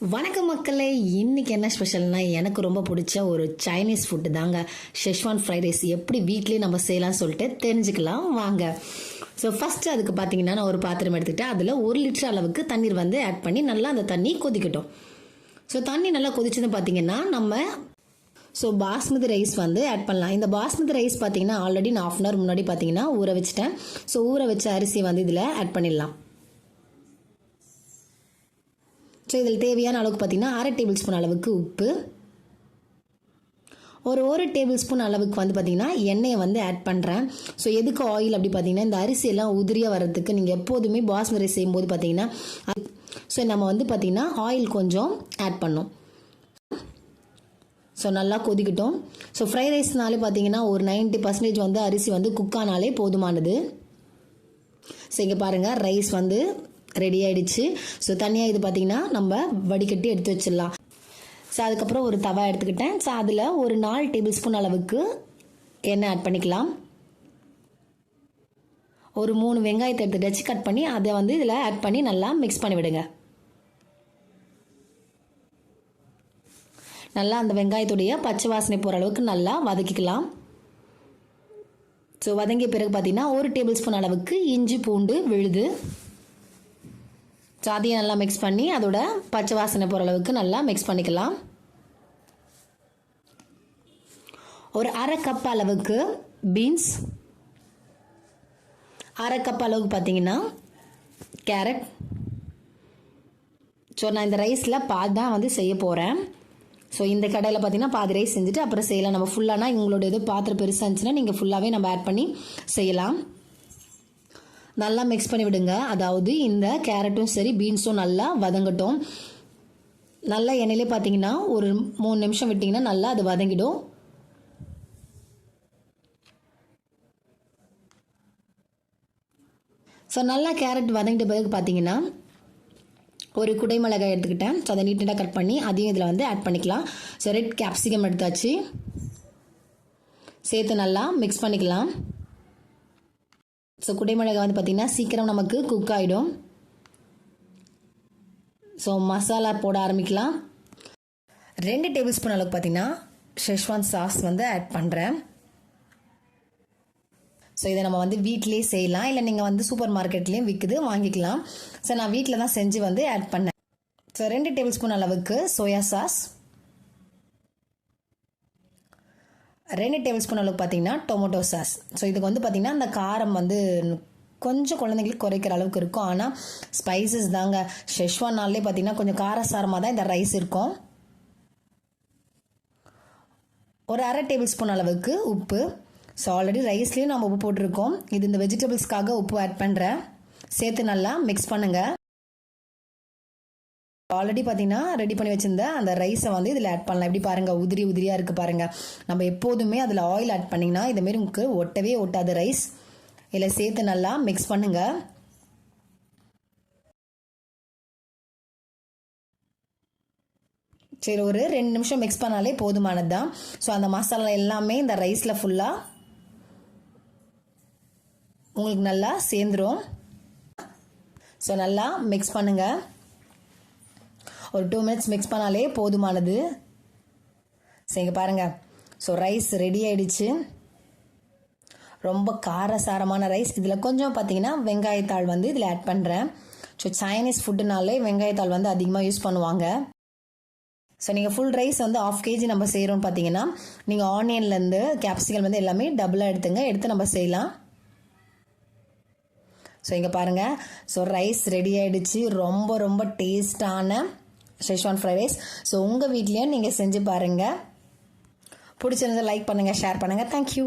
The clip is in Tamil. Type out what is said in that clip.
வணக்கம் மக்களே, இன்னைக்கு என்ன ஸ்பெஷல்னா எனக்கு ரொம்ப பிடிச்ச ஒரு சைனீஸ் ஃபுட்டு தாங்க. ஷெஷ்வான் ஃப்ரைட் ரைஸ் எப்படி வீட்லேயே நம்ம செய்யலாம்னு சொல்லிட்டு தெரிஞ்சுக்கலாம் வாங்க. ஸோ ஃபஸ்ட்டு அதுக்கு பார்த்தீங்கன்னா நான் ஒரு பாத்திரம் எடுத்துக்கிட்டேன். அதில் 1 லிட்டர் அளவுக்கு தண்ணீர் வந்து ஆட் பண்ணி நல்லா அந்த தண்ணி கொதிக்கட்டும். ஸோ தண்ணி நல்லா கொதிச்சுன்னு பார்த்தீங்கன்னா நம்ம பாஸ்மதி ரைஸ் வந்து ஆட் பண்ணலாம். இந்த பாஸ்மதி ரைஸ் பார்த்தீங்கன்னா ஆல்ரெடி நான் 1/2 hour முன்னாடி பார்த்தீங்கன்னா ஊற வச்சுட்டேன். ஸோ ஊற வச்ச அரிசி வந்து இதில் ஆட் பண்ணிடலாம். ஸோ இதில் தேவையான அளவுக்கு பார்த்திங்கன்னா 1/2 டேபிள் ஸ்பூன் அளவுக்கு உப்பு, ஒரு டேபிள் ஸ்பூன் அளவுக்கு வந்து பார்த்திங்கன்னா எண்ணெயை வந்து ஆட் பண்ணுறேன். ஸோ எதுக்கு ஆயில் அப்படி பார்த்திங்கன்னா இந்த அரிசியெல்லாம் உதிரியாக வர்றதுக்கு. நீங்கள் எப்போதுமே பாஸ்மதி ரைஸ் செய்யும்போது பார்த்திங்கன்னா நம்ம வந்து பார்த்திங்கன்னா ஆயில் கொஞ்சம் ஆட் பண்ணோம். ஸோ நல்லா கொதிக்கட்டும். ஸோ ஃப்ரைட் ரைஸ்னாலே பார்த்திங்கன்னா ஒரு 90% வந்து அரிசி வந்து குக் ஆனாலே போதுமானது. ஸோ இங்கே பாருங்கள் ரைஸ் வந்து ரெடி ஆகிடுச்சு. ஸோ தனியாக இது பார்த்திங்கன்னா நம்ம வடிகட்டி எடுத்து வச்சிடலாம். ஸோ அதுக்கப்புறம் ஒரு தவா எடுத்துக்கிட்டேன். ஸோ அதில் ஒரு 4 டேபிள் ஸ்பூன் அளவுக்கு எண்ணெய் ஆட் பண்ணிக்கலாம். ஒரு 3 வெங்காயத்தை எடுத்து வச்சு கட் பண்ணி அதை வந்து இதில் ஆட் பண்ணி நல்லா மிக்ஸ் பண்ணி விடுங்க. நல்லா அந்த வெங்காயத்துடைய பச்சை வாசனை போகிற அளவுக்கு நல்லா வதக்கிக்கலாம். ஸோ வதங்கிய பிறகு பார்த்திங்கன்னா 1 டேபிள் ஸ்பூன் அளவுக்கு இஞ்சி பூண்டு விழுது. ஸோ அதையும் நல்லா மிக்ஸ் பண்ணி அதோட பச்சை வாசனை போகிற அளவுக்கு நல்லா மிக்ஸ் பண்ணிக்கலாம். ஒரு 1/2 கப் அளவுக்கு பீன்ஸ், 1/2 கப் அளவுக்கு பார்த்தீங்கன்னா கேரட். ஸோ நான் இந்த ரைஸில் பாதி தான் வந்து செய்ய போகிறேன். ஸோ இந்த கடையில் பார்த்தீங்கன்னா பாதி ரைஸ் செஞ்சுட்டு அப்புறம் செய்யலாம். நம்ம ஃபுல்லானா உங்களோட இது பாத்திரம் பெருசாக இருந்துச்சுன்னா நீங்கள் ஃபுல்லாகவே நம்ம ஆட் பண்ணி செய்யலாம். நல்லா மிக்ஸ் பண்ணி விடுங்க. அதாவது இந்த கேரட்டும் சரி பீன்ஸும் நல்லா வதங்கட்டும். நல்லா எண்ணெயிலே பார்த்தீங்கன்னா ஒரு 3 நிமிஷம் விட்டிங்கன்னா நல்லா அது வதங்கிடும். ஸோ நல்லா கேரட் வதங்கிட்ட பிறகு பார்த்தீங்கன்னா ஒரு குடைமிளகாய் எடுத்துக்கிட்டேன். ஸோ அதை நீட்டாக கட் பண்ணி அதையும் இதில் வந்து ஆட் பண்ணிக்கலாம். ஸோ ரெட் கேப்சிகம் எடுத்தாச்சு, சேர்த்து நல்லா மிக்ஸ் பண்ணிக்கலாம். ஸோ குடைமிளகாய் வந்து பார்த்திங்கன்னா சீக்கிரம் நமக்கு குக் ஆகிடும். ஸோ மசாலா போட ஆரம்பிக்கலாம். 2 டேபிள் ஸ்பூன் அளவுக்கு பார்த்திங்கன்னா ஷெஷ்வான் சாஸ் வந்து ஆட் பண்ணுறேன். ஸோ இதை நம்ம வந்து வீட்டிலே செய்யலாம், இல்லை நீங்கள் வந்து சூப்பர் மார்க்கெட்லேயும் விற்குது வாங்கிக்கலாம். ஸோ நான் வீட்டில் தான் செஞ்சு வந்து ஆட் பண்ணேன். ஸோ 2 டேபிள் ஸ்பூன் அளவுக்கு சோயா சாஸ், 2 டேபிள் ஸ்பூன் அளவுக்கு பார்த்தீங்கன்னா டொமேட்டோ சாஸ். ஸோ இதுக்கு வந்து பார்த்திங்கன்னா அந்த காரம் வந்து கொஞ்சம் குழந்தைங்களுக்கு குறைக்கிற அளவுக்கு இருக்கும். ஆனால் ஸ்பைசஸ் தாங்க. ஷெஷ்வான்னாலே பார்த்திங்கன்னா கொஞ்சம் காரசாரமாக தான் இந்த ரைஸ் இருக்கும். ஒரு 1/2 டேபிள் ஸ்பூன் அளவுக்கு உப்பு. ஸோ ஆல்ரெடி ரைஸ்லேயும் நம்ம உப்பு போட்டிருக்கோம். இது இந்த வெஜிடபிள்ஸ்க்காக உப்பு ஆட் பண்ணுறேன். சேர்த்து நல்லா மிக்ஸ் பண்ணுங்கள். ஆல்ரெடி பார்த்தீங்கன்னா ரெடி பண்ணி வச்சிருந்த அந்த ரைஸை வந்து இதில் ஆட் பண்ணலாம். எப்படி பாருங்கள் உதிரியாக இருக்குது பாருங்கள். நம்ம எப்போதுமே அதில் ஆயில் ஆட் பண்ணிங்கன்னா இதுமாரி உங்களுக்கு ஒட்டவே ஒட்டாது ரைஸ். இதில் சேர்த்து நல்லா மிக்ஸ் பண்ணுங்கள். சரி, ஒரு 2 நிமிஷம் மிக்ஸ் பண்ணாலே போதுமானது தான். ஸோ அந்த மசாலா எல்லாமே இந்த ரைஸில் ஃபுல்லாக உங்களுக்கு நல்லா சேர்ந்துடும். ஸோ நல்லா மிக்ஸ் பண்ணுங்கள். ஒரு 2 மினிட்ஸ் மிக்ஸ் பண்ணாலே போதுமானது. சரிங்க பாருங்கள். ஸோ ரைஸ் ரெடி ஆகிடுச்சு. ரொம்ப காரசாரமான ரைஸ். இதில் கொஞ்சம் பார்த்தீங்கன்னா வெங்காயத்தாள் வந்து இதில் ஆட் பண்ணுறேன். ஸோ சைனீஸ் ஃபுட்டுனாலே வெங்காயத்தாள் வந்து அதிகமாக யூஸ் பண்ணுவாங்க. ஸோ நீங்கள் ஃபுல் ரைஸ் வந்து 1/2 kg நம்ம செய்கிறோம் பார்த்தீங்கன்னா நீங்கள் ஆனியன்லேருந்து கேப்சிகம் வந்து எல்லாமே டபுளாக எடுத்து நம்ம செய்யலாம். ஸோ இங்கே பாருங்கள். ஸோ ரைஸ் ரெடி ஆகிடுச்சு. ரொம்ப டேஸ்டான ஷெஷ்வான் ஃப்ரைட் ரைஸ். ஸோ உங்கள் வீட்லேயும் நீங்கள் செஞ்சு பாருங்கள். பிடிச்சிருந்தா லைக் பண்ணுங்கள், ஷேர் பண்ணுங்கள். தேங்க்யூ.